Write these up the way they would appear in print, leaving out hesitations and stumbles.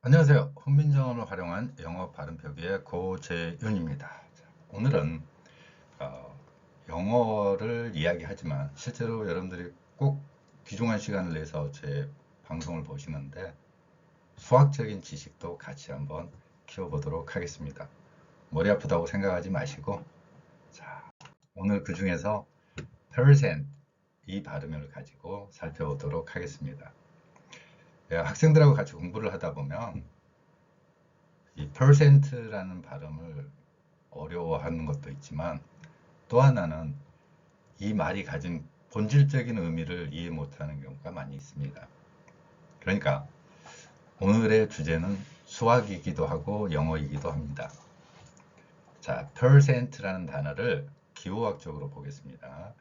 안녕하세요. 훈민정음을 활용한 영어 발음 표기의 고재윤입니다. 오늘은 영어를 이야기하지만 실제로 여러분들이 꼭 귀중한 시간을 내서 제 방송을 보시는데 수학적인 지식도 같이 한번 키워보도록 하겠습니다. 머리 아프다고 생각하지 마시고, 자, 오늘 그 중에서 percent 이 발음을 가지고 살펴보도록 하겠습니다. 학생들하고 같이 공부를 하다 보면 이 percent라는 발음을 어려워하는 것도 있지만, 또 하나는 이 말이 가진 본질적인 의미를 이해 못하는 경우가 많이 있습니다. 그러니까 오늘의 주제는 수학이기도 하고 영어이기도 합니다. 자, percent라는 단어를 기호학적으로 보겠습니다.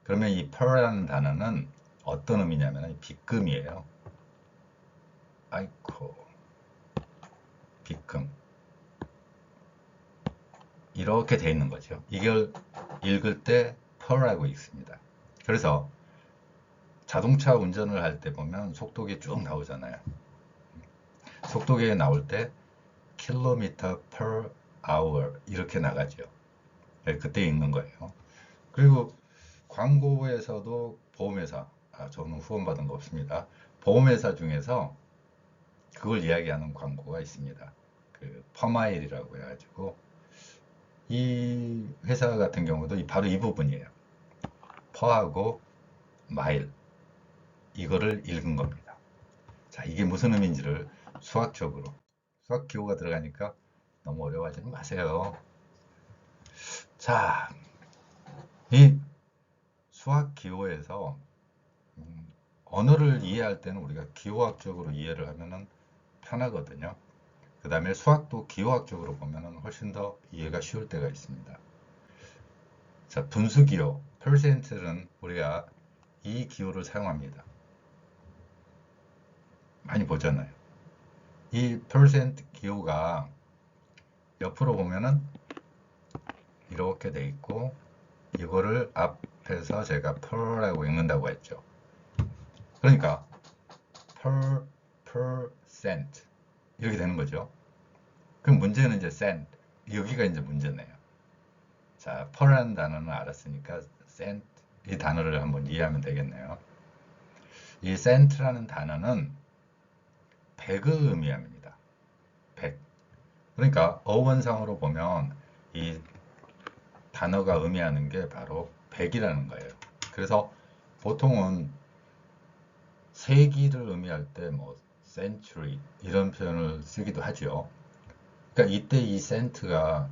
그러면 이 per라는 단어는 어떤 의미냐면 빗금이에요. 아이코, 빗금. 이렇게 돼 있는 거죠. 이걸 읽을 때 per라고 읽습니다. 그래서 자동차 운전을 할 때 보면 속도계 쭉 나오잖아요. 속도계에 나올 때 킬로미터 per hour 이렇게 나가죠. 그때 읽는 거예요. 그리고 광고에서도 보험회사, 저는 후원받은 거 없습니다. 보험회사 중에서 그걸 이야기하는 광고가 있습니다. 그 퍼마일이라고 해가지고 이 회사 같은 경우도 바로 이 부분이에요. 퍼하고 마일 이거를 읽은 겁니다. 자, 이게 무슨 의미인지를 수학적으로 수학 기호가 들어가니까 너무 어려워하지는 마세요. 자, 이 수학 기호에서 언어를 이해할 때는 우리가 기호학적으로 이해를 하면은 편하거든요. 그 다음에 수학도 기호학적으로 보면은 훨씬 더 이해가 쉬울 때가 있습니다. 자, 분수 기호, percent는 우리가 이 기호를 사용합니다. 많이 보잖아요. 이 percent 기호가 옆으로 보면은 이렇게 돼 있고, 이거를 앞에서 제가 per라고 읽는다고 했죠. 그러니까 percent 이렇게 되는 거죠. 그럼 문제는 이제 cent 여기가 이제 문제네요. 자, per라는 단어는 알았으니까 cent 이 단어를 한번 이해하면 되겠네요. 이 cent라는 단어는 100을 의미합니다. 100. 그러니까 어원상으로 보면 이 단어가 의미하는 게 바로 100이라는 거예요. 그래서 보통은 세기를 의미할 때 뭐 century 이런 표현을 쓰기도 하죠. 그러니까 이때 이 센트가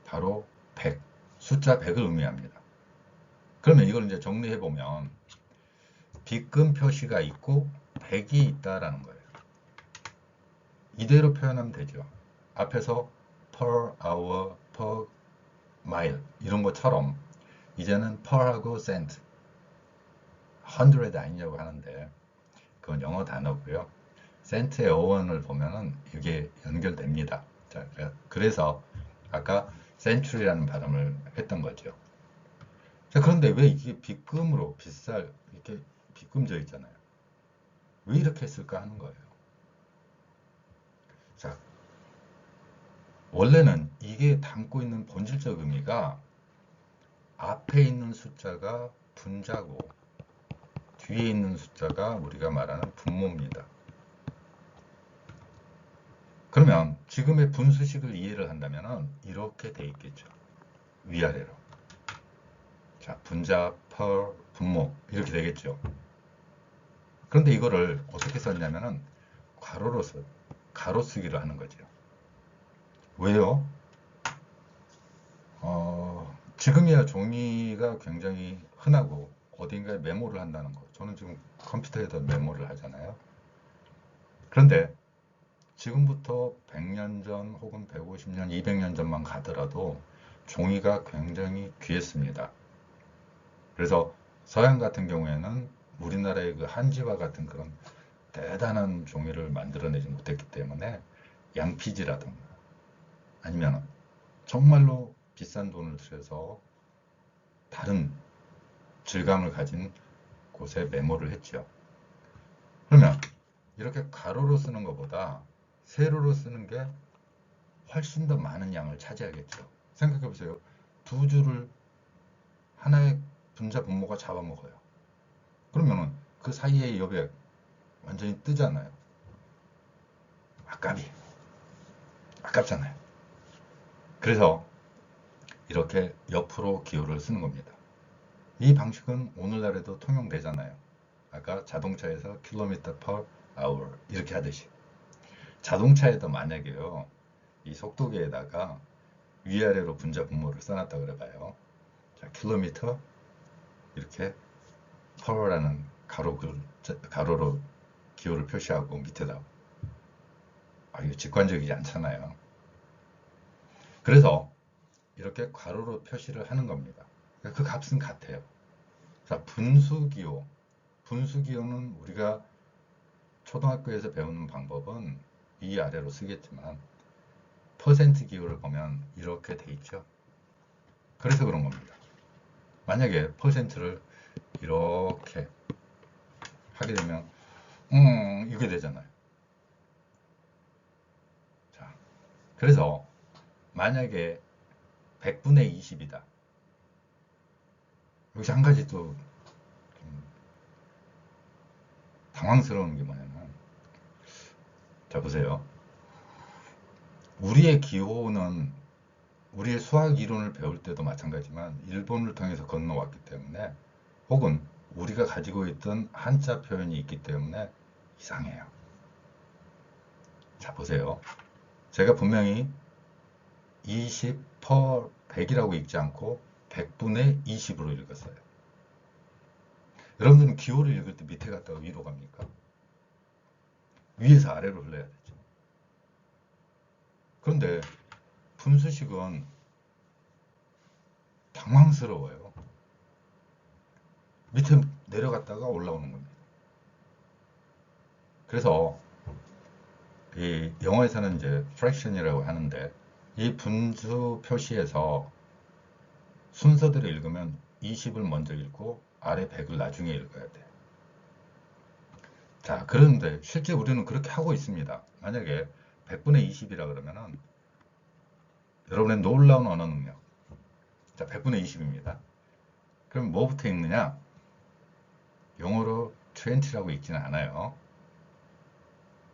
바로 100, 숫자 100을 의미합니다. 그러면 이걸 이제 정리해 보면 빗금 표시가 있고 100이 있다라는 거예요. 이대로 표현하면 되죠. 앞에서 per hour, per mile 이런 것처럼 이제는 per하고 cent, 100 아니냐고 하는데 그건 영어 단어고요. 센트의 어원을 보면은 이게 연결됩니다. 자, 그래서 아까 century라는 발음을 했던 거죠. 자, 그런데 왜 이게 빗금으로 빗살 이렇게 빗금져 있잖아요. 왜 이렇게 했을까 하는 거예요. 자, 원래는 이게 담고 있는 본질적 의미가 앞에 있는 숫자가 분자고 뒤에 있는 숫자가 우리가 말하는 분모입니다. 그러면 지금의 분수식을 이해를 한다면 이렇게 돼 있겠죠. 위아래로. 자, 분자, per, 분모 이렇게 되겠죠. 그런데 이거를 어떻게 썼냐면은 괄호로서 가로쓰기를 하는 거죠. 왜요? 지금이야 종이가 굉장히 흔하고 어딘가에 메모를 한다는 거. 저는 지금 컴퓨터에다 메모를 하잖아요. 그런데 지금부터 100년 전 혹은 150년, 200년 전만 가더라도 종이가 굉장히 귀했습니다. 그래서 서양 같은 경우에는 우리나라의 그 한지와 같은 그런 대단한 종이를 만들어내지 못했기 때문에 양피지라든가 아니면 정말로 비싼 돈을 들여서 다른 질감을 가진 곳에 메모를 했죠. 그러면 이렇게 가로로 쓰는 것보다 세로로 쓰는 게 훨씬 더 많은 양을 차지하겠죠. 생각해 보세요. 두 줄을 하나의 분자 분모가 잡아먹어요. 그러면은 그 사이의 여백 완전히 뜨잖아요. 아깝잖아요. 그래서 이렇게 옆으로 기호를 쓰는 겁니다. 이 방식은 오늘날에도 통용되잖아요. 아까 자동차에서 킬로미터 per hour 이렇게 하듯이 자동차에도 만약에요 이 속도계에다가 위아래로 분자 분모를 써놨다 그래봐요. 자, 킬로미터 이렇게 per라는 가로로 기호를 표시하고 밑에다 이거 직관적이지 않잖아요. 그래서 이렇게 괄호로 표시를 하는 겁니다. 그 값은 같아요. 자, 분수기호. 분수기호는 우리가 초등학교에서 배우는 방법은 위아래로 쓰겠지만 퍼센트 기호를 보면 이렇게 돼 있죠. 그래서 그런 겁니다. 만약에 퍼센트를 이렇게 하게 되면 이게 되잖아요. 자, 그래서 만약에 100분의 20이다. 여기서 한 가지 또 당황스러운 게 뭐냐면, 자 보세요. 우리의 기호는 우리의 수학 이론을 배울 때도 마찬가지지만 일본을 통해서 건너왔기 때문에 혹은 우리가 가지고 있던 한자 표현이 있기 때문에 이상해요. 자 보세요. 제가 분명히 20 per 100이라고 읽지 않고 100분의 20으로 읽었어요. 여러분들은 기호를 읽을 때 밑에 갔다가 위로 갑니까? 위에서 아래로 흘러야 되죠. 그런데 분수식은 당황스러워요. 밑에 내려갔다가 올라오는 겁니다. 그래서 이 영어에서는 이제 fraction이라고 하는데 이 분수 표시에서 순서대로 읽으면 20을 먼저 읽고 아래 100을 나중에 읽어야 돼. 자, 그런데 실제 우리는 그렇게 하고 있습니다. 만약에 100분의 20이라 그러면은 여러분의 놀라운 언어 능력. 자, 100분의 20입니다. 그럼 뭐부터 읽느냐? 영어로 20라고 읽지는 않아요.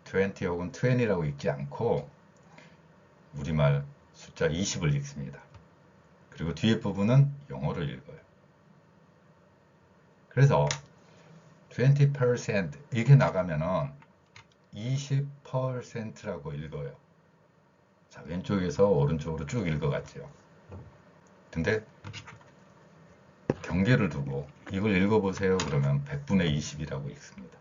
20 혹은 20라고 읽지 않고 우리말 숫자 20을 읽습니다. 그리고 뒤에 부분은 영어로 읽어요. 그래서 20% 이렇게 나가면은 20%라고 읽어요. 자, 왼쪽에서 오른쪽으로 쭉 읽어갔죠. 근데 경계를 두고 이걸 읽어보세요. 그러면 100분의 20이라고 읽습니다.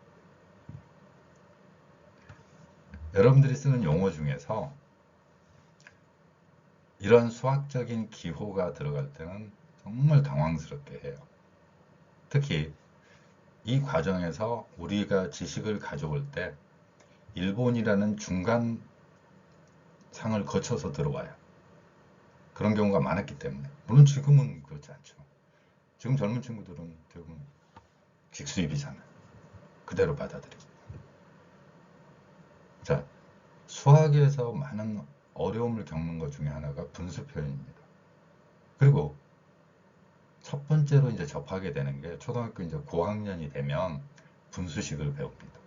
여러분들이 쓰는 용어 중에서 이런 수학적인 기호가 들어갈 때는 정말 당황스럽게 해요. 특히 이 과정에서 우리가 지식을 가져올 때 일본이라는 중간 상을 거쳐서 들어와요. 그런 경우가 많았기 때문에. 물론 지금은 그렇지 않죠. 지금 젊은 친구들은 대부분 직수입이잖아요. 그대로 받아들이고. 자, 수학에서 많은 어려움을 겪는 것 중에 하나가 분수 표현입니다. 그리고 첫 번째로 이제 접하게 되는 게 초등학교 이제 고학년이 되면 분수식을 배웁니다.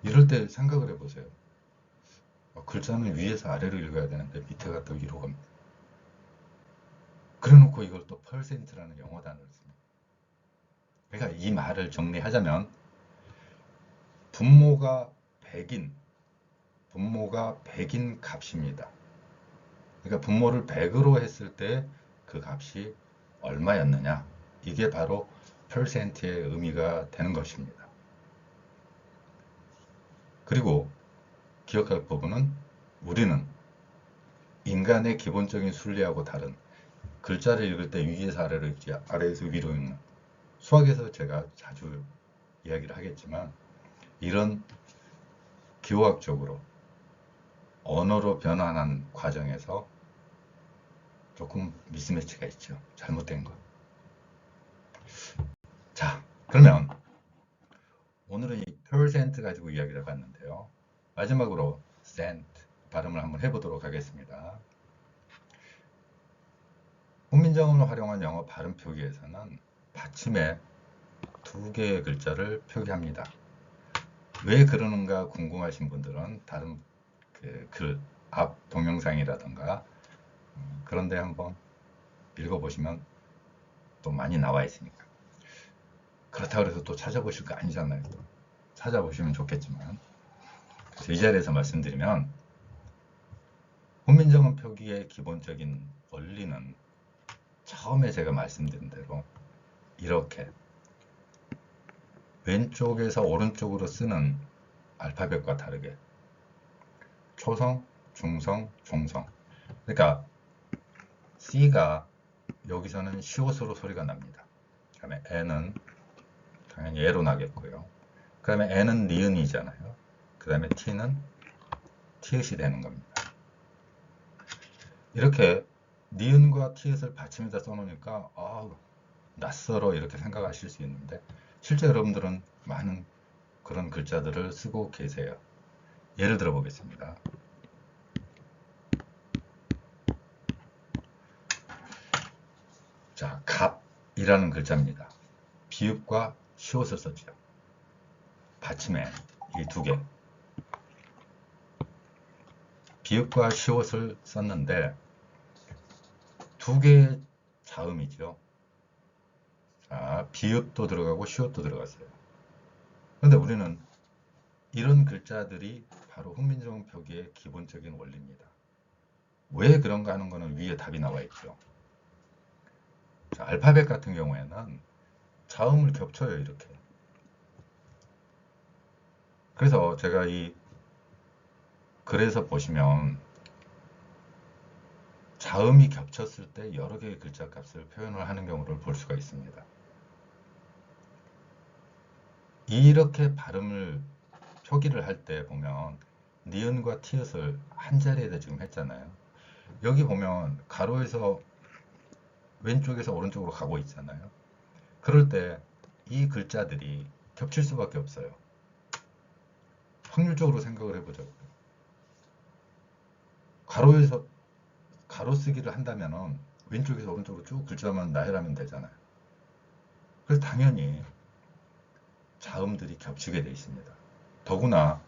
이럴 때 생각을 해보세요. 글자는 위에서 아래로 읽어야 되는데 밑에 갔다 위로 갑니다. 그래 놓고 이걸 또 퍼센트라는 영어 단어를 씁니다. 그러니까 이 말을 정리하자면 분모가 100인 값입니다. 그러니까 분모를 100으로 했을 때 그 값이 얼마였느냐, 이게 바로 퍼센트의 의미가 되는 것입니다. 그리고 기억할 부분은 우리는 인간의 기본적인 순리하고 다른 글자를 읽을 때 위에서 아래로 읽지 아래에서 위로 읽는, 수학에서 제가 자주 이야기를 하겠지만 이런 기호학적으로 언어로 변환한 과정에서 조금 미스매치가 있죠. 잘못된 거. 자, 그러면 오늘은 이 percent 가지고 이야기를 해봤는데요. 마지막으로 cent 발음을 한번 해보도록 하겠습니다. 훈민정음을 활용한 영어 발음 표기에서는 받침에 두 개의 글자를 표기합니다. 왜 그러는가 궁금하신 분들은 다른 글, 앞 동영상이라던가 그런데 한번 읽어보시면 또 많이 나와 있으니까. 그렇다고 해서 또 찾아보실 거 아니잖아요. 또 찾아보시면 좋겠지만. 그래서 이 자리에서 말씀드리면 훈민정음 표기의 기본적인 원리는 처음에 제가 말씀드린 대로 이렇게 왼쪽에서 오른쪽으로 쓰는 알파벳과 다르게 초성, 중성, 종성. 그러니까 C가 여기서는 시옷으로 소리가 납니다. 그 다음에 N은 당연히 예로 나겠고요. 그 다음에 N은 니은이잖아요. 그 다음에 T는 티읕이 되는 겁니다. 이렇게 니은과 티읕을 받침에다 써놓으니까 낯설어 이렇게 생각하실 수 있는데 실제 여러분들은 많은 그런 글자들을 쓰고 계세요. 예를 들어 보겠습니다. 자, 갑이라는 글자입니다. 비읍과 시옷을 썼죠. 받침에 이 두 개. 비읍과 시옷을 썼는데 두 개의 자음이죠. 자, 비읍도 들어가고 시옷도 들어갔어요. 그런데 우리는 이런 글자들이 바로 훈민정음 표기의 기본적인 원리입니다. 왜 그런가 하는 거는 위에 답이 나와 있죠. 자, 알파벳 같은 경우에는 자음을 겹쳐요, 이렇게. 그래서 제가 이 글에서 보시면 자음이 겹쳤을 때 여러 개의 글자 값을 표현을 하는 경우를 볼 수가 있습니다. 이렇게 발음을 표기를 할 때 보면 니은과 티읕을 한 자리에다 지금 했잖아요. 여기 보면 가로에서 왼쪽에서 오른쪽으로 가고 있잖아요. 그럴 때 이 글자들이 겹칠 수밖에 없어요. 확률적으로 생각을 해보자고요. 가로에서 가로 쓰기를 한다면 왼쪽에서 오른쪽으로 쭉 글자만 나열하면 되잖아요. 그래서 당연히 자음들이 겹치게 되어 있습니다. 더구나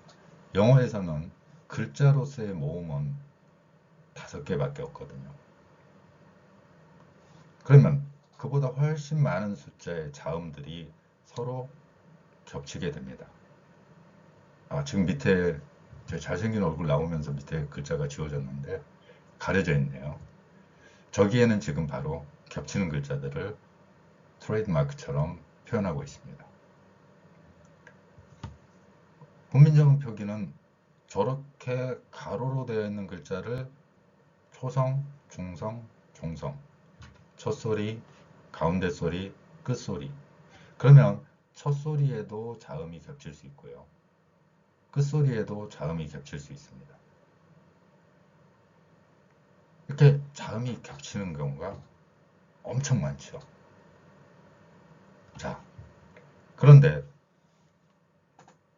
영어에서는 글자로서의 모음은 5개밖에 없거든요. 그러면 그보다 훨씬 많은 숫자의 자음들이 서로 겹치게 됩니다. 지금 밑에 제 잘생긴 얼굴 나오면서 밑에 글자가 지워졌는데 가려져 있네요. 저기에는 지금 바로 겹치는 글자들을 트레이드마크처럼 표현하고 있습니다. 훈민정음 표기는 저렇게 가로로 되어 있는 글자를 초성, 중성, 종성, 첫소리, 가운데 소리, 끝소리. 그러면 첫소리에도 자음이 겹칠 수 있고요. 끝소리에도 자음이 겹칠 수 있습니다. 이렇게 자음이 겹치는 경우가 엄청 많죠. 자, 그런데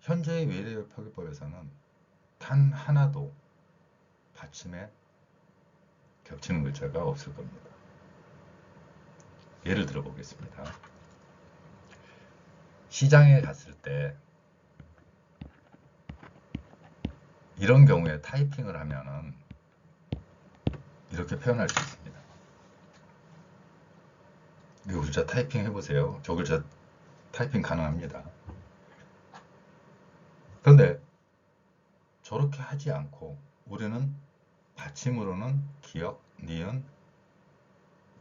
현재의 외래어 표기법에서는 단 하나도 받침에 겹치는 글자가 없을 겁니다. 예를 들어 보겠습니다. 시장에 갔을 때 이런 경우에 타이핑을 하면은 이렇게 표현할 수 있습니다. 이 글자 타이핑 해보세요. 저 글자 타이핑 가능합니다. 그런데 저렇게 하지 않고 우리는 받침으로는 기역, 니은,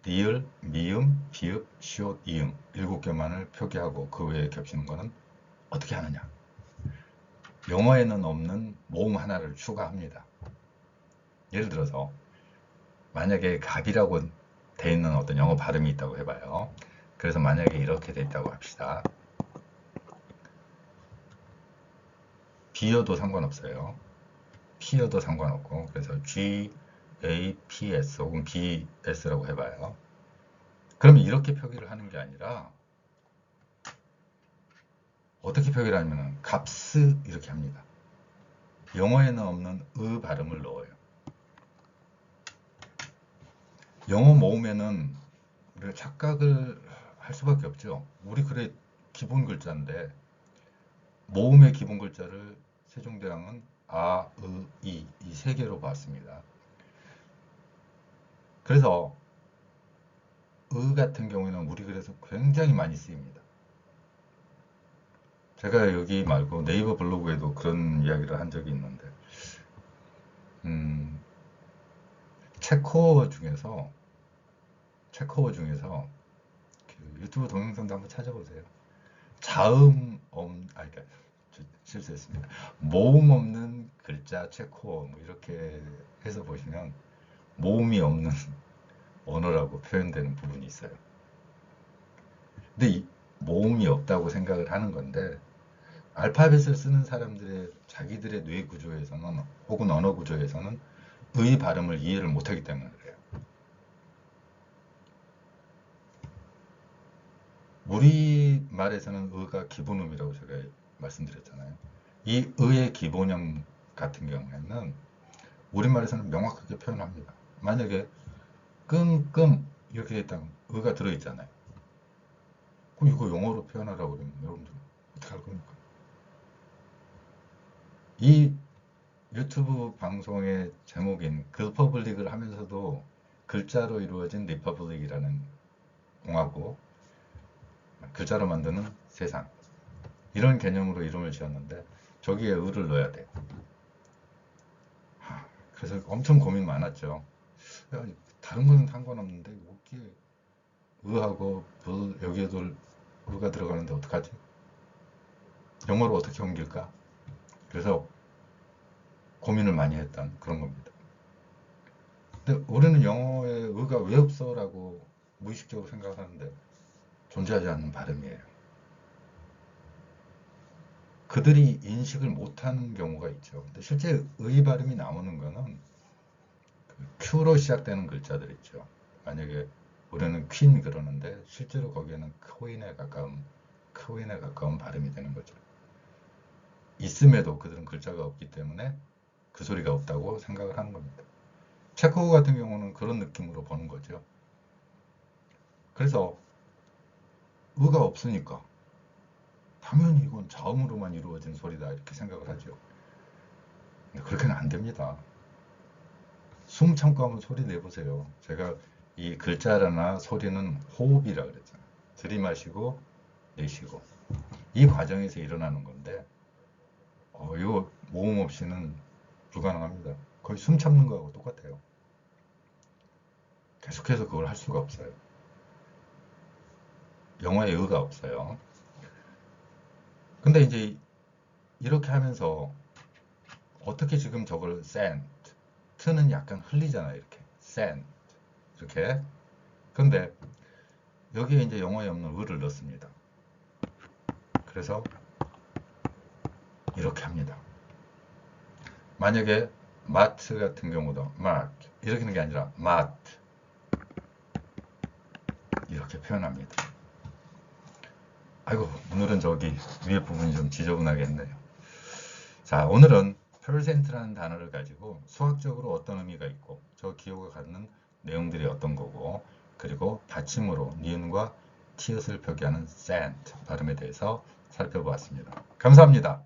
리을, 미음, 비읍, 시옷, 이응 7개만을 표기하고 그 외에 겹치는 거는 어떻게 하느냐? 영어에는 없는 모음 하나를 추가합니다. 예를 들어서 만약에 갑이라고 돼 있는 어떤 영어 발음이 있다고 해봐요. 그래서 만약에 이렇게 돼 있다고 합시다. B여도 상관없어요. P여도 상관없고 그래서 G, A, P, S 혹은 B, S라고 해봐요. 그러면 이렇게 표기를 하는 게 아니라 어떻게 표기하냐면 값스 이렇게 합니다. 영어에는 없는 의 발음을 넣어요. 영어 모음에는 우리가 착각을 할 수밖에 없죠. 우리 글의 기본 글자인데 모음의 기본 글자를 세종대왕은 아, 의, 이 세 개로 봤습니다. 그래서 의 같은 경우에는 우리 글에서 굉장히 많이 쓰입니다. 제가 여기 말고 네이버 블로그에도 그런 이야기를 한 적이 있는데 체코어 중에서 그 유튜브 동영상도 한번 찾아보세요. 그러니까 실수했습니다. 모음 없는 글자 체코어 뭐 이렇게 해서 보시면 모음이 없는 언어라고 표현되는 부분이 있어요. 근데 이 모음이 없다고 생각을 하는 건데 알파벳을 쓰는 사람들의 자기들의 뇌 구조에서는 혹은 언어 구조에서는 의 발음을 이해를 못하기 때문에 그래요. 우리말에서는 의가 기본음이라고 제가 말씀드렸잖아요. 이 의의 기본형 같은 경우에는 우리말에서는 명확하게 표현합니다. 만약에 끔끔 이렇게 됐다면 의가 들어있잖아요. 그럼 이거 영어로 표현하라고 그러면 여러분들 어떻게 할 겁니까? 이 유튜브 방송의 제목인 글퍼블릭을 하면서도 글자로 이루어진 리퍼블릭이라는 공화국, 글자로 만드는 세상, 이런 개념으로 이름을 지었는데 저기에 의를 넣어야 돼요. 그래서 엄청 고민 많았죠. 야, 다른 거는 상관없는데 여기에 의하고 여기에도 의가 들어가는데 어떡하지? 영어로 어떻게 옮길까? 그래서 고민을 많이 했던 그런 겁니다. 근데 우리는 영어에 의가 왜 없어? 라고 무의식적으로 생각하는데 존재하지 않는 발음이에요. 그들이 인식을 못하는 경우가 있죠. 근데 실제 의 발음이 나오는 거는 그 Q로 시작되는 글자들 있죠. 만약에 우리는 퀸 그러는데 실제로 거기에는 크윈에 가까운 발음이 되는 거죠. 있음에도 그들은 글자가 없기 때문에 그 소리가 없다고 생각을 하는 겁니다. 체코어 같은 경우는 그런 느낌으로 보는 거죠. 그래서 의가 없으니까 당연히 이건 자음으로만 이루어진 소리다 이렇게 생각을 하죠. 근데 그렇게는 안 됩니다. 숨 참고 한번 소리 내보세요. 제가 이 글자나 소리는 호흡이라 그랬잖아요. 들이마시고 내쉬고 이 과정에서 일어나는 건데 이거 모음 없이는 불가능합니다. 거의 숨 참는 거하고 똑같아요. 계속해서 그걸 할 수가 없어요. 영어에 의가 없어요. 근데 이제 이렇게 하면서 어떻게 지금 저걸 sent, 트는 약간 흘리잖아요. 이렇게 sent 이렇게. 근데 여기에 이제 영어에 없는 의를 넣습니다. 그래서 이렇게 합니다. 만약에 마트 같은 경우도 마트 이렇게 하는 게 아니라 마트 이렇게 표현합니다. 아이고 오늘은 저기 위에 부분이 좀 지저분하겠네요. 자, 오늘은 percent라는 단어를 가지고 수학적으로 어떤 의미가 있고 저 기호가 갖는 내용들이 어떤 거고 그리고 받침으로 니은과 티읕을 표기하는 cent 발음에 대해서 살펴보았습니다. 감사합니다.